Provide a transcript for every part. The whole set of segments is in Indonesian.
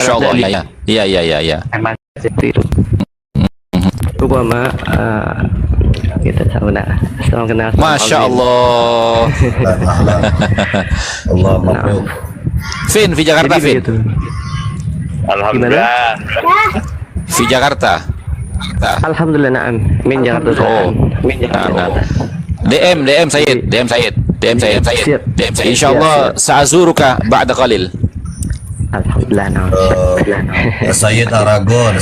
Insyaallah ya. Iya iya iya iya. Emang seperti itu. Rupama kita sauna sama kenal. Masya Allah. Allah mabrur. Vin, di Jakarta, Jadi Vin. begitu. Alhamdulillah. Di Jakarta. Alhamdulillah na'am. Min Jakarta. Oh. Min Jakarta. DM Said, DM Said. Siap. Insyaallah sa'azuruka ba'da qalil. Alhamdulillah na'am. Sayyid Aragon.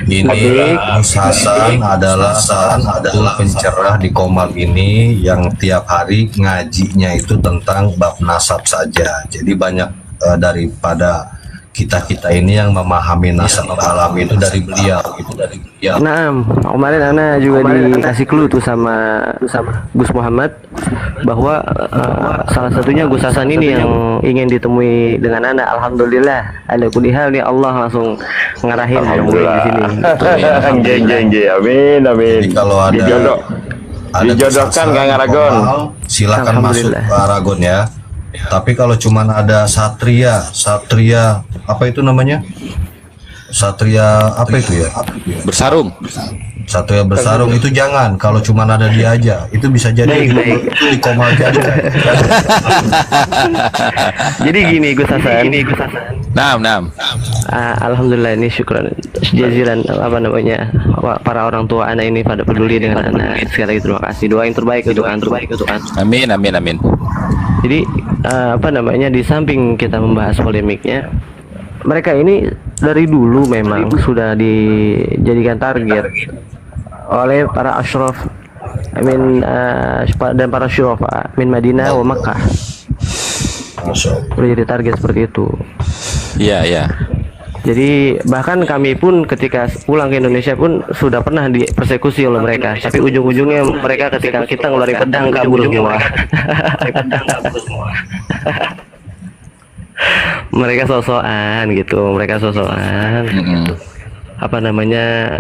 Ini Gus Hasan adalah salah satu pencerah di Komal ini yang tiap hari ngajinya itu tentang bab nasab saja. Jadi banyak daripada kita ini yang memahami nasab alam itu dari beliau. Nah, kemarin Ana juga dikasih clue tuh sama Gus Muhammad bahwa salah satunya Gus Hasan ini yang ingin ditemui dengan Ana. Alhamdulillah, ada kulihal nih Allah langsung ngarahin di sini. Jeng. Amin. Jadi kalau ada dijodohkan Kang Aragon. Silakan masuk ke Aragon ya. Tapi kalau cuman ada satria apa itu namanya? Satria apa itu ya? Bersarung. Satria bersarung itu jangan. Kalau cuman ada dia aja, itu bisa jadi itu di Komal jadi. Jadi gini Gus Hasan. Naam. Alhamdulillah ini syukran jazilan apa namanya para orang tua Ana ini pada peduli dengan Ana. Sekali lagi terima kasih. Doa yang terbaik untuk Ana. Amin. Jadi apa namanya di samping kita membahas polemiknya, mereka ini dari dulu memang sudah dijadikan target oleh para asyraf dan para syurafa min Madinah wa Makkah. Sudah jadi target seperti itu. Iya. Jadi bahkan kami pun ketika pulang ke Indonesia pun sudah pernah dipersekusi oleh mereka. Tapi ujung-ujungnya mereka ketika kita ngeluarin pedang kabur semua. Mereka sosokan gitu. Apa namanya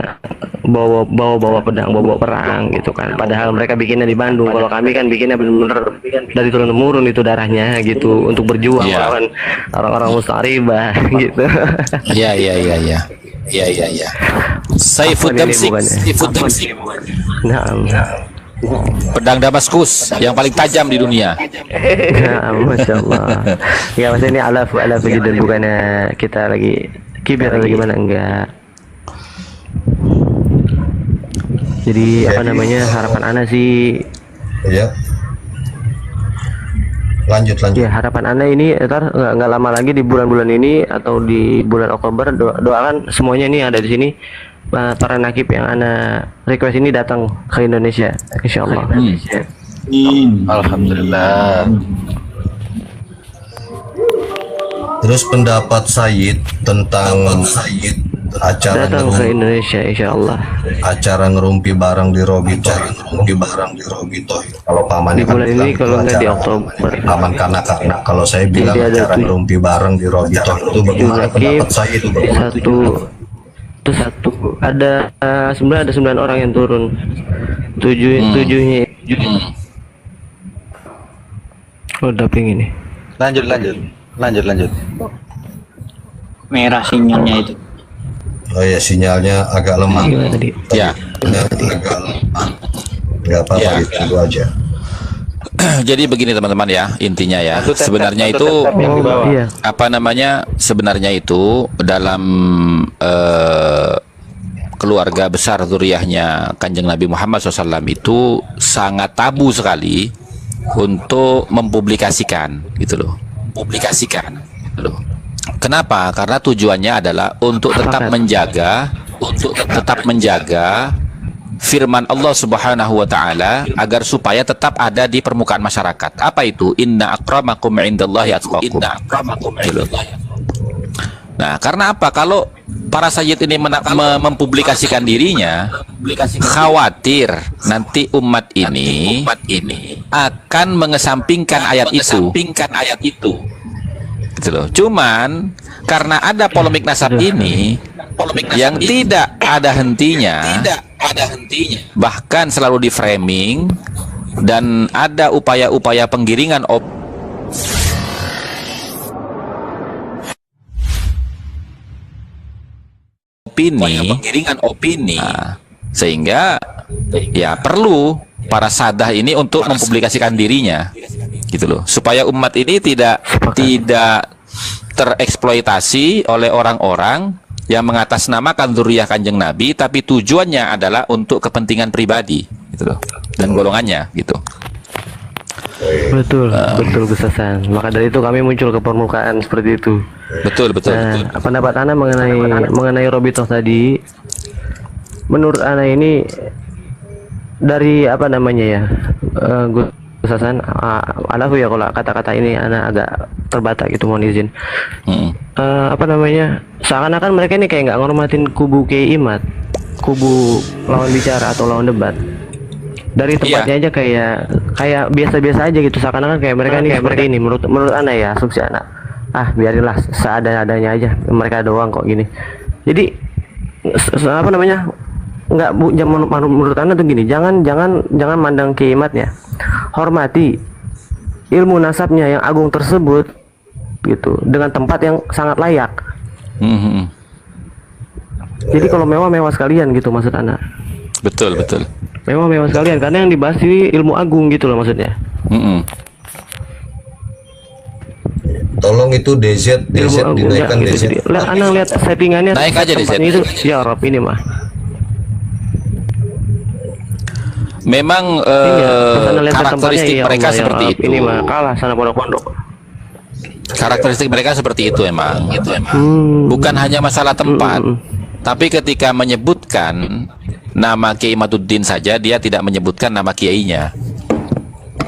bawa pedang, bawa perang gitu kan. Padahal mereka bikinnya di Bandung. Kalau kami kan bikinnya benar-benar dari turun temurun itu darahnya gitu untuk berjuang melawan orang-orang musta'ribah gitu. Iya. Saifud Damsik. Nah, Pedang Damaskus yang paling tajam di dunia. Masya Allah. Ya maksudnya ini ala jadi bukannya kita lagi kibir atau gimana, enggak. Jadi apa namanya harapan Ana sih Ya. Lanjut. ya, harapan Ana ini ntar nggak lama lagi di bulan-bulan ini atau di bulan Oktober doakan semuanya ini ada di sini para nakib yang Ana request ini datang ke Indonesia insyaallah. Alhamdulillah. Terus pendapat Sayyid tentang acara Datang ke Indonesia insyaallah. acara ngerumpi barang di Robito. Kalau pamannya Di bulan ini kalau nggak di acara Oktober. paman karena kalau saya bilang Jadi ada acara ngerumpi barang di Robito itu bagaimana pendapat saya itu satu ada sebenarnya ada 9 orang yang turun. Tujuhnya udah ping ini. Lanjut. Merah sinyalnya itu. Oh ya, sinyalnya agak lemah. Gimana tadi? Ya. Agak lemah. Nggak apa-apa, Ya. itu aja. Jadi begini teman-teman ya, intinya ya. Sebenarnya itu Iya. apa namanya? Sebenarnya itu dalam keluarga besar zuriyahnya Kanjeng Nabi Muhammad SAW itu sangat tabu sekali untuk mempublikasikan gitu loh. Kenapa? Karena tujuannya adalah untuk tetap menjaga firman Allah Subhanahu wa taala agar supaya tetap ada di permukaan masyarakat. Apa itu? Inna akramakum indallahi atqakum. Nah, karena apa? Kalau para sayyid ini mempublikasikan dirinya, khawatir nanti umat ini akan mengesampingkan ayat itu. Gitu loh. Cuman karena ada polemik nasab ini yang tidak ada hentinya, bahkan selalu di framing dan ada upaya-upaya penggiringan opini. Nah, sehingga ya perlu para sadah ini untuk mempublikasikan dirinya, gitu loh, supaya umat ini tidak tereksploitasi oleh orang-orang yang mengatasnamakan dzurriyyah Kanjeng Nabi, tapi tujuannya adalah untuk kepentingan pribadi, gitu loh, dan golongannya, gitu. Betul, betul Gus Hasan. Maka dari itu kami muncul ke permukaan seperti itu. Betul. Pendapat Ana mengenai Robitoh tadi, menurut Ana ini dari apa namanya ya, Gus Hasan, alahu ya kalau kata-kata ini Ana agak terbata gitu, mohon izin. Apa namanya, seakan-akan mereka ini kayak nggak ngormatin kubu Kiai Imad, kubu lawan bicara atau lawan debat. Dari tempatnya aja kayak biasa-biasa aja gitu, seakan-akan kayak mereka ini seperti ini. Menurut Ana ya, asumsi Ana, biarinlah seadanya aja, mereka doang kok gini. Jadi apa namanya, nggak menurut Ana tuh gini, jangan mandang kiamatnya, hormati ilmu nasabnya yang agung tersebut gitu, dengan tempat yang sangat layak. Jadi kalau mewah sekalian gitu maksud Ana. Betul. Mewah sekalian karena yang dibahas ini ilmu agung gitu loh maksudnya. Tolong itu DZ dinaikkan gitu. DZ. Ana lihat settingannya, naik aja DZ itu ya Rob ini mah. Memang karakteristik mereka seperti itu. Ini mah kalah sana pondok-pondok. Karakteristik mereka seperti itu emang. Bukan hanya masalah tempat, tapi ketika menyebutkan nama Kiai Imaduddin saja, dia tidak menyebutkan nama kiainya,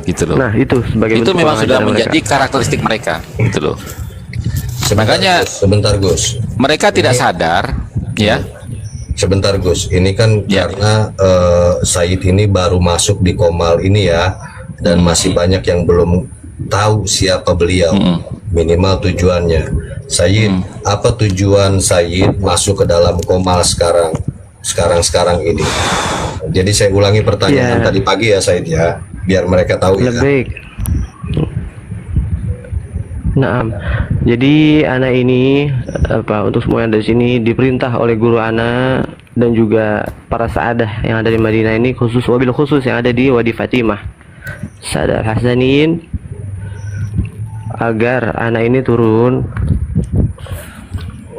gitu loh. Nah itu sebagai itu memang sudah menjadi karakteristik mereka, gitu loh. Makanya sebentar Gus, mereka tidak sadar ya. Sebentar Gus, ini kan karena Said ini baru masuk di Komal ini ya, dan masih banyak yang belum tahu siapa beliau, minimal tujuannya. Said, apa tujuan Said masuk ke dalam Komal sekarang ini? Jadi saya ulangi pertanyaan tadi pagi ya Said ya, biar mereka tahu ya. Baik. Nah, jadi anak ini untuk semua yang dari sini diperintah oleh guru anak dan juga para saadah yang ada di Madinah ini, wabil khusus yang ada di Wadi Fatimah, Saadah Hasanin, agar anak ini turun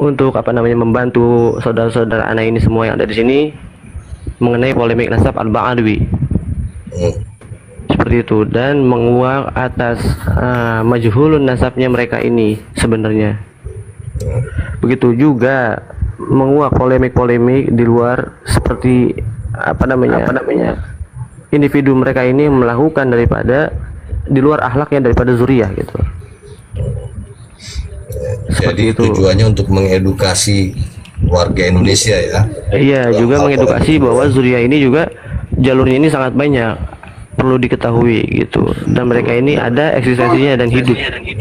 untuk membantu saudara-saudara anak ini semua yang ada di sini mengenai polemik nasab Al-Ba'alwi. Seperti itu, dan menguak atas majhulun nasabnya mereka ini sebenarnya. Begitu juga menguak polemik-polemik di luar, seperti individu mereka ini melakukan daripada di luar akhlaknya daripada dzurriyyah gitu. Jadi tujuannya untuk mengedukasi warga Indonesia ya. Iya, juga mengedukasi bahwa dzurriyyah ini juga jalurnya ini sangat banyak, perlu diketahui gitu, dan mereka ini ada eksistensinya dan hidup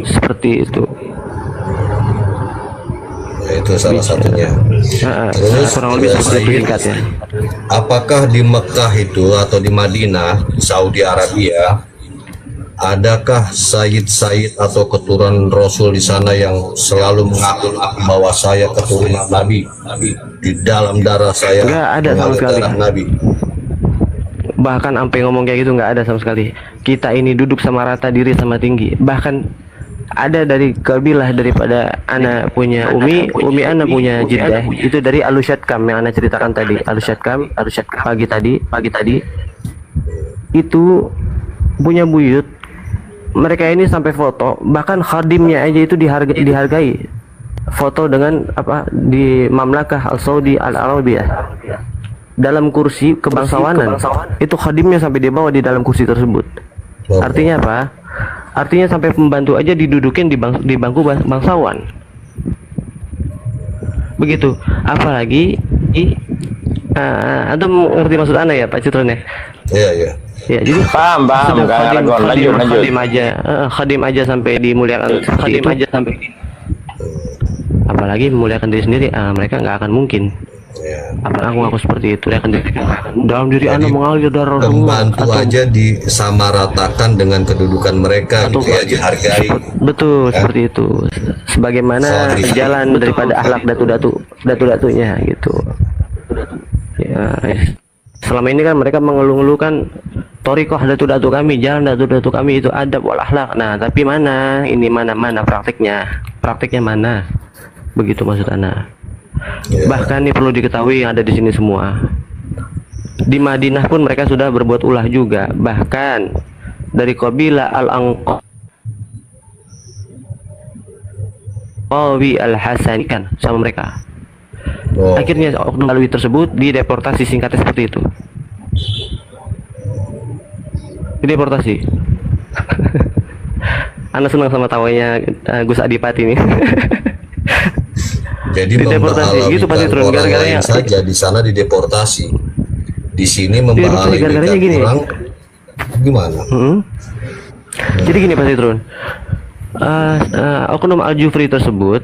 seperti itu. Ya, itu salah satunya. Terus kurang lebih seperti itu singkatnya. Apakah di Mekah itu atau di Madinah, Saudi Arabia, adakah Sayyid atau keturunan Rasul di sana yang selalu mengaku bahwa saya keturunan Nabi, di dalam darah saya nggak ada sama sekali Nabi? Bahkan sampai ngomong kayak gitu nggak ada sama sekali. Kita ini duduk sama rata, diri sama tinggi. Bahkan ada dari kabilah daripada anak punya umi anak punya Jeddah, itu dari Alusyadkam yang anak ceritakan tadi. Alusyadkam pagi tadi itu punya buyut. Mereka ini sampai foto, bahkan khadimnya aja itu dihargai. Foto dengan di Mamlakah Al-Saudi Al-Arabiyah dalam kursi kebangsawanan. Itu khadimnya sampai dibawa di dalam kursi tersebut. Artinya apa? Artinya sampai pembantu aja didudukin di bangku bangsawan. Begitu. Apalagi antum ngerti maksud Anda ya Pak Citron ya? Iya. Ya, jadi paham khadim aja sampai dimuliakan, apalagi memuliakan diri sendiri, mereka nggak akan mungkin. Apa aku ngaku seperti itu ya kan dalam diri Anda mengalir darah pembantu aja disamaratakan dengan kedudukan mereka atau gitu ya, dihargai. betul seperti itu, sebagaimana jalan daripada akhlak datu-datunya gitu ya. Selama ini kan mereka mengeluh-ngeluhkan torikoh datu-datu kami, jalan datu-datu kami itu adab wal akhlak. Nah tapi mana ini, mana prakteknya mana, begitu maksud Ana. Bahkan ini perlu diketahui yang ada di sini semua, di Madinah pun mereka sudah berbuat ulah juga, bahkan dari kabilah Al-Anqawi Al-Hasani kan sama mereka. Akhirnya oknum Alawi tersebut dideportasi, singkatnya seperti itu. Dideportasi. Anda senang sama tawanya Gus Adipati ini. Jadi dideportasi gitu pasti turun gara-garanya saja di sana dideportasi, di sini membahayakan orang gimana? Jadi gini pasti turun. Oknum Al-Jufri tersebut,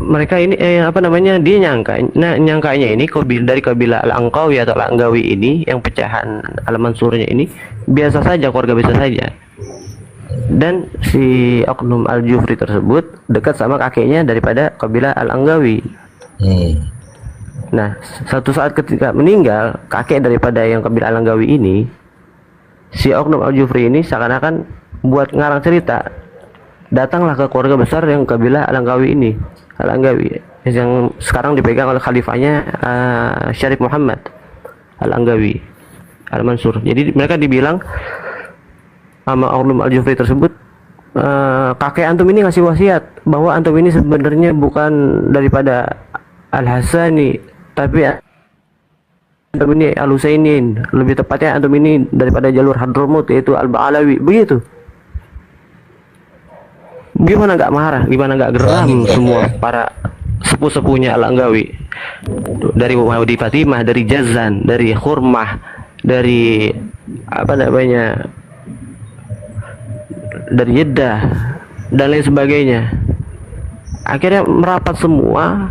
mereka ini apa namanya, dia nyangkanya ini dari kabilah Al-Anqawi atau Al-Anggawi ini, yang pecahan Al-Mansurnya ini biasa saja, keluarga biasa saja. Dan si oknum Al-Jufri tersebut dekat sama kakeknya daripada kabilah Al-Anggawi. Nah, satu saat ketika meninggal kakek daripada yang kabilah Al-Anggawi ini, si oknum Al-Jufri ini seakan-akan buat ngarang cerita, datanglah ke keluarga besar yang kabilah Al-Anggawi ini, Al-Anggawi yang sekarang dipegang oleh khalifahnya Syarif Muhammad Al-Anggawi Al-Mansur. Jadi mereka dibilang sama oknum Al-Jufri tersebut, kakek antum ini ngasih wasiat bahwa antum ini sebenarnya bukan daripada Al-Hasani, tapi antum ini Al-Husainin, lebih tepatnya antum ini daripada jalur Hadramut, yaitu Al-Ba'alawi. Begitu. Gimana nggak marah, gimana nggak geram semua para sepuh-sepuhnya Al-Anggawi, dari Maudi Fatimah, dari Jazan, dari Khurmah, dari apa namanya, dari Jeddah dan lain sebagainya. Akhirnya merapat semua.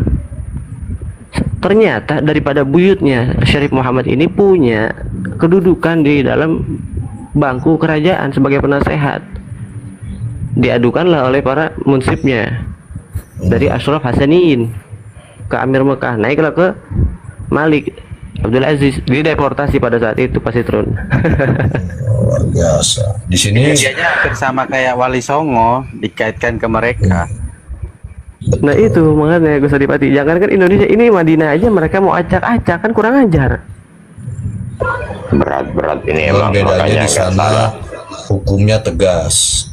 Ternyata daripada buyutnya Syarif Muhammad ini punya kedudukan di dalam bangku kerajaan sebagai penasehat. Diadukanlah oleh para munsibnya dari Ashraf Hasaniin ke Amir Mekah, naiklah ke Malik Abdul Aziz, dideportasi pada saat itu pasti turun. Luar biasa. Di sini dianya hampir sama kayak Wali Songo, dikaitkan ke mereka. Nah itu makanya Gus Adipati, jangan kan Indonesia ini, Madinah aja mereka mau acak-acak, kan kurang ajar. Berat ini emang, bedanya makanya di sana hukumnya tegas.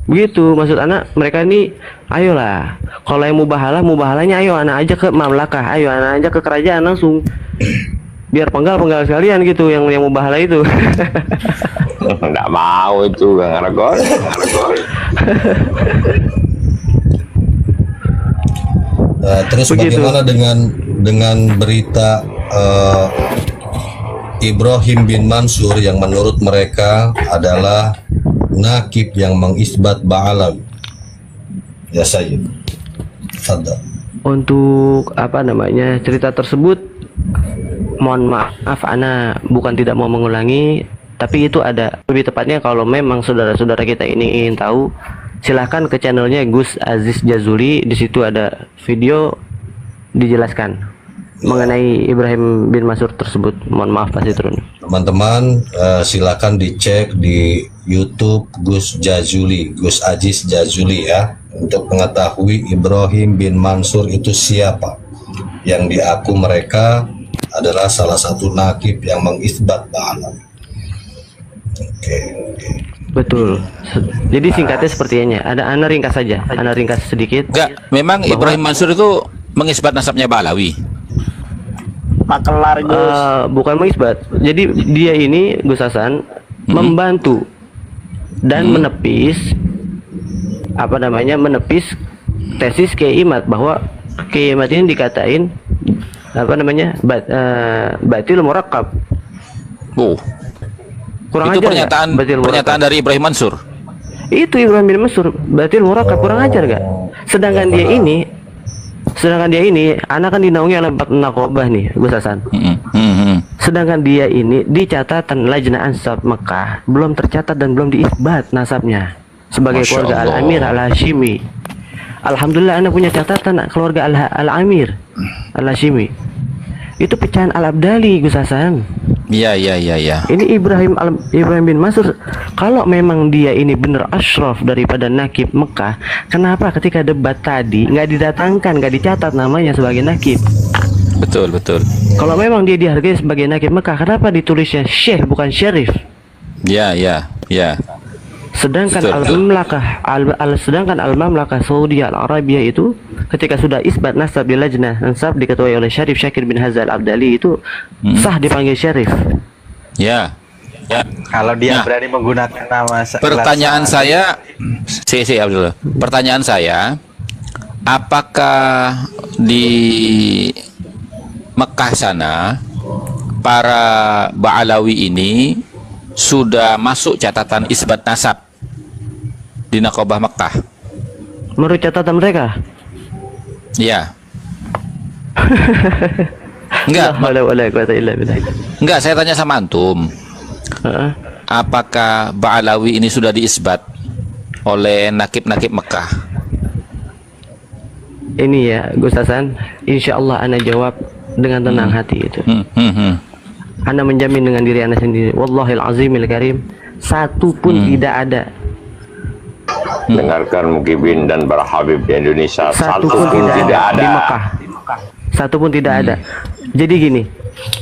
Begitu maksud anak, mereka ini ayolah, kalau yang mubahalanya ayo anak aja ke mamlakah, ayo anak aja ke kerajaan langsung, biar penggal sekalian gitu yang mubahala itu. nggak mau itu Kang Aragon. Terus begitu. Bagaimana dengan berita Ibrahim bin Mansur yang menurut mereka adalah nakib yang mengisbat Ba'alawi? Ya Sayyid, Fadal. Untuk apa namanya, cerita tersebut mohon maaf ana bukan tidak mau mengulangi, tapi itu ada, lebih tepatnya kalau memang saudara-saudara kita ini ingin tahu, silahkan ke channelnya Gus Aziz Jazuli. Di situ ada video dijelaskan mengenai Ibrahim bin Mansur tersebut. Mohon maaf pasti turun. Teman-teman silakan dicek di YouTube Gus Jazuli, Gus Aziz Jazuli ya, untuk mengetahui Ibrahim bin Mansur itu siapa, yang diaku mereka adalah salah satu nakib yang mengisbat Ba'alawi. Oke. Betul. Jadi singkatnya sepertinya ada, ana ringkas saja, ana ringkas sedikit. Enggak, memang Ibrahim Mansur itu mengisbat nasabnya Ba'alawi. Bukan mengisbat. Jadi dia ini Gus Hasan membantu dan menepis apa namanya, menepis tesis Kiai Imad bahwa Kiai Imad ini dikatain apa namanya, batil murakkab. Kurang Itu ajar pernyataan dari Ibrahim Mansur. Itu Ibrahim bin Mansur batil murakkab, kurang ajar gak? Sedangkan dia ini Sedangkan dia ini, anak kan dinaungi oleh Bab Naqobah nih, Gus Hasan. Sedangkan dia ini di catatan Lajnah Ansab Mekah belum tercatat dan belum diisbat nasabnya sebagai Masya keluarga Allah. Al-Amir Al-Hashimi. Alhamdulillah anak punya catatan keluarga Al-Amir Al-Hashimi. Itu pecahan Al-Abdali, Gus Hasan. Iya, iya, iya, iya. Ini Ibrahim bin Mansur. Kalau memang dia ini benar asyraf daripada nakib Mekah, kenapa ketika debat tadi nggak didatangkan, nggak dicatat namanya sebagai nakib? Betul, betul. Kalau memang dia dihargai sebagai nakib Mekah, kenapa ditulisnya syekh bukan syarif? Ya, ya, ya. Sedangkan Betul, sedangkan Al-Mamlakah Saudi Al-Arabia itu ketika sudah isbat nasab di Lajnah Ansab diketuai oleh Syarif Syakir bin Hazal Abdali itu sah dipanggil syarif. Ya. Ya. Kalau dia Nah, berani menggunakan nama pertanyaan saya, Abdul. Pertanyaan saya, apakah di Mekah sana para Ba'alawi ini sudah masuk catatan isbat nasab di Naqobah Mekah? Menurut catatan mereka? Ya. Enggak, enggak, saya tanya sama antum. Apakah Ba'alawi ini sudah diisbat oleh nakib-nakib Mekah? Ini ya Gus Hasan, insya Allah ana jawab dengan tenang hati itu. Anda menjamin dengan diri Anda sendiri, wallahil azimil karim, satu pun tidak ada. Dengarkan Mukibin dan para Habib di Indonesia, Satu pun tidak ada di Mekah. Satu pun tidak ada. Jadi gini,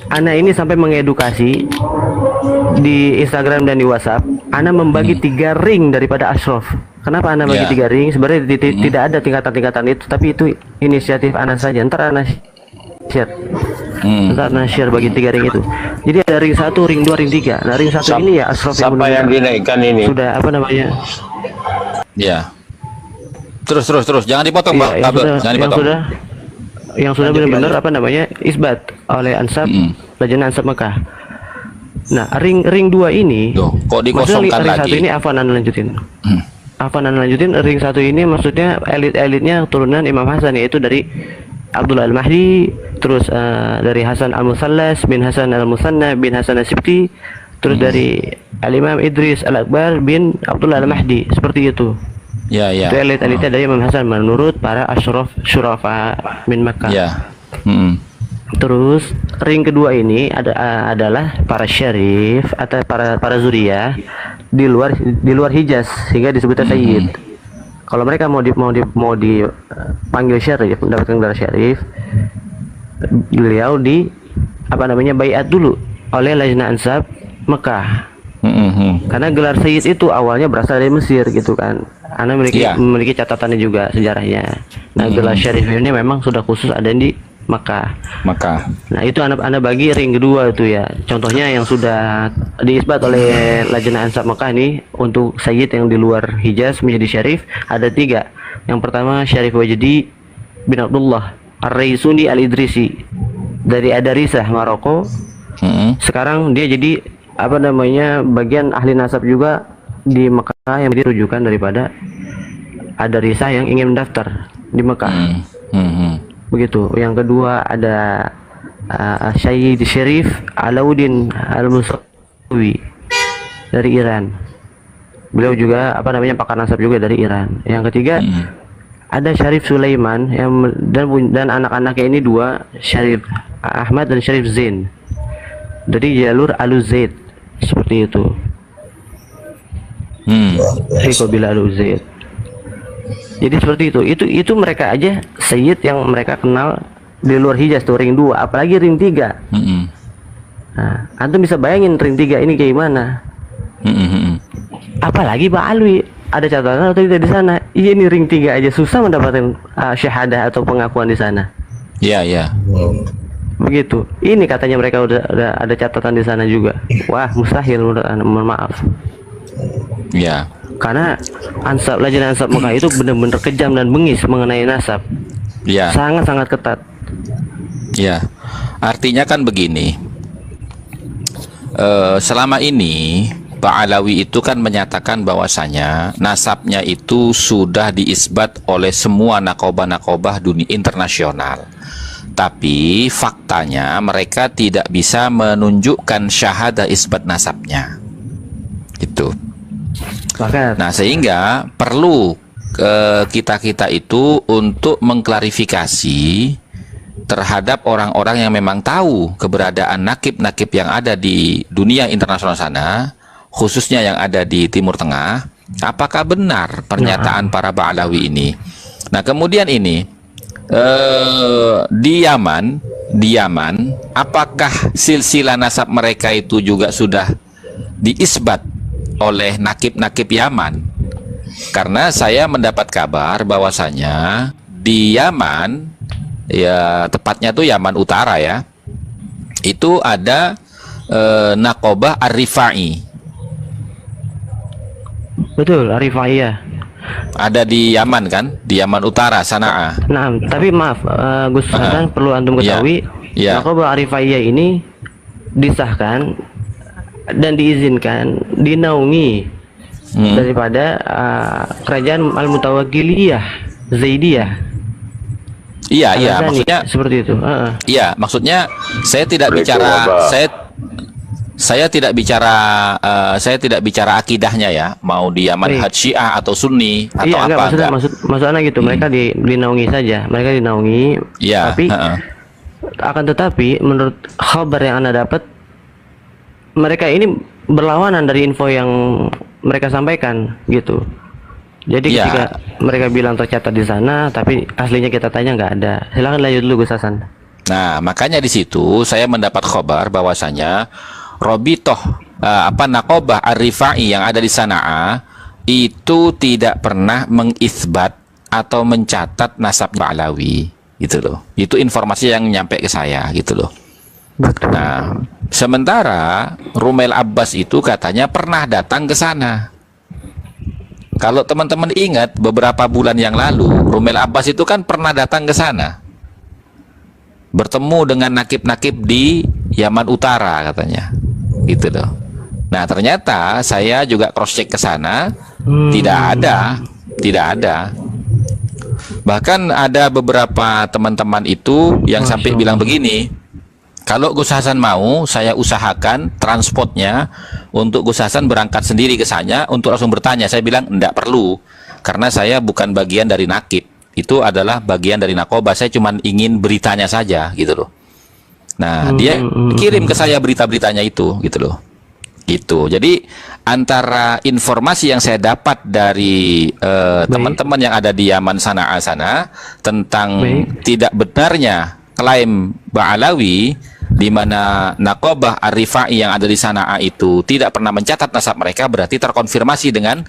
Ana ini sampai mengedukasi di Instagram dan di WhatsApp. Ana membagi 3 ring daripada asyraf. Kenapa Ana bagi 3 ring? Sebenarnya tidak ada tingkatan-tingkatan itu, tapi itu inisiatif Ana saja. Ntar Ana share. Ntar Ana share bagi 3 ring itu. Jadi ada ring 1, ring 2, ring 3. Nah ring 1 ini ya asyraf siapa yang dinaikkan ini? sudah apa namanya? Ya. Terus, jangan dipotong, Iya, Bang. Jangan dipotong. Yang sudah benar-benar apa namanya isbat oleh Ansab, Lajnah Ansab Mekah. Nah ring 2 ini, Loh, kok dikosongkan ring 1 lagi? ini Afan Anda lanjutin. Afan Anda lanjutin. Ring 1 ini maksudnya elit-elitnya turunan Imam Hasan, yaitu dari Abdullah Al-Mahdi, terus dari Hasan Al-Musallas bin Hasan Al-Musanna bin Hasan Al-Sibti, terus dari Al-Imam Idris Al-Akbar bin Abdullah Al-Mahdi, seperti itu. Ya, ya. Itu elit-elitnya dari Imam Hasan menurut para asyraf syurafa min Makkah. Ya. Terus ring kedua ini adalah para syarif atau para zuriyah di luar Hijaz sehingga disebutnya sayyid. Kalau mereka mau dipanggil syarif, mendapatkan gelar syarif, beliau di apa namanya baiat dulu oleh Lajnah Ansab Mekah. Karena gelar sayyid itu awalnya berasal dari Mesir gitu kan. Anda memiliki catatannya juga sejarahnya. Nah, gelar syarif ini memang sudah khusus ada di Mekah. Nah, itu anda bagi ring kedua itu ya. Contohnya yang sudah diisbat oleh Lajnah Ansab Mekah nih untuk sayyid yang di luar Hijaz menjadi syarif ada 3. Yang pertama Syarif Wajdi bin Abdullah Ar-Raisuni Al-Idrisi dari Adarisah, Maroko. Sekarang dia jadi apa namanya bagian ahli nasab juga di Mekah yang dirujukan daripada Adarisah yang ingin mendaftar di Mekah. Begitu. Yang kedua ada Syed Syarif Alauddin Al-Musawi dari Iran. Beliau juga apa namanya pakar nasab juga dari Iran. Yang ketiga ada Syarif Sulaiman yang dan anak-anaknya ini 2, Syarif Ahmad dan Syarif Zain dari jalur Al-Zaid, seperti itu. Bila Al-Zaid. Jadi seperti itu. Itu mereka aja sayyid yang mereka kenal di luar Hijaz tuh ring 2, apalagi ring 3. Nah, antum bisa bayangin ring 3 ini kayak gimana? Apalagi Ba'alwi, ada catatan atau tidak di sana? Iya, ini ring 3 aja susah mendapatkan syahadah atau pengakuan di sana. Ya, ya. Begitu. Ini katanya mereka udah ada catatan di sana juga. Wah, mustahil, mohon maaf. Ya. Karena Lajnah Ansab Mekah itu benar-benar kejam dan bengis mengenai nasab. Ya. Sangat-sangat ketat. Ya. Artinya kan begini. Selama ini Ba'alawi itu kan menyatakan bahwasanya nasabnya itu sudah diisbat oleh semua nakobah-nakobah dunia internasional. Tapi faktanya mereka tidak bisa menunjukkan syahadah isbat nasabnya. Itu. Sepakat. Nah, sehingga perlu kita-kita itu untuk mengklarifikasi terhadap orang-orang yang memang tahu keberadaan nakib-nakib yang ada di dunia internasional sana, khususnya yang ada di Timur Tengah. Apakah benar pernyataan para Ba'alawi ini? Nah, kemudian ini di Yaman, apakah silsilah nasab mereka itu juga sudah diisbat oleh nakib-nakib Yaman? Karena saya mendapat kabar bahwasanya di Yaman, ya tepatnya tuh Yaman Utara ya, itu ada Nakobah Ar-Rifai. Betul, Arifaiyah. Ada di Yaman kan, di Yaman Utara, Sanaa. Nah, tapi maaf, Gus Hasan, perlu antum Iya. ketahui, Iya. Nakobah Arifaiyah ini disahkan dan diizinkan dinaungi daripada kerajaan Al-Mutawakkiliyah Zaidiyah. Iya, iya, Al-Azani, maksudnya seperti itu. iya, maksudnya saya tidak bicara saya tidak bicara akidahnya ya, mau dia manhaj Syiah atau Sunni atau Iya, apa enggak, enggak. maksudnya gitu, mereka dinaungi saja, mereka dinaungi. Iya, Tapi akan tetapi menurut kabar yang Anda dapat, mereka ini berlawanan dari info yang mereka sampaikan gitu. Jadi Iya. ketika mereka bilang tercatat di sana, tapi aslinya kita tanya nggak ada. Silakan lanjut dulu Gus Hasan. Nah, makanya di situ saya mendapat kabar bahwasanya Robitoh Nakobah Ar-Rifai yang ada di Sanaa itu tidak pernah mengisbat atau mencatat nasab Ba'alawi gitu loh. Itu informasi yang nyampe ke saya gitu loh. Nah, sementara Rumail Abbas itu katanya pernah datang ke sana. Kalau teman-teman ingat beberapa bulan yang lalu, Rumail Abbas itu kan pernah datang ke sana, bertemu dengan nakib-nakib di Yaman Utara katanya, gitu loh. Nah, ternyata saya juga cross check ke sana, tidak ada. Bahkan ada beberapa teman-teman itu yang sampai bilang begini, kalau Gus Hasan mau, saya usahakan transportnya untuk Gus Hasan berangkat sendiri ke sana untuk langsung bertanya. Saya bilang enggak perlu, karena saya bukan bagian dari nakib. Itu adalah bagian dari nakobah. Saya cuma ingin beritanya saja, gitu loh. Nah, dia kirim ke saya berita-beritanya itu, gitu loh. Gitu. Jadi antara informasi yang saya dapat dari teman-teman yang ada di Yaman Sanaa sana tentang tidak benarnya klaim Ba'alawi di mana Nakobah Ar-Rifai yang ada di Sanaa itu tidak pernah mencatat nasab mereka, berarti terkonfirmasi dengan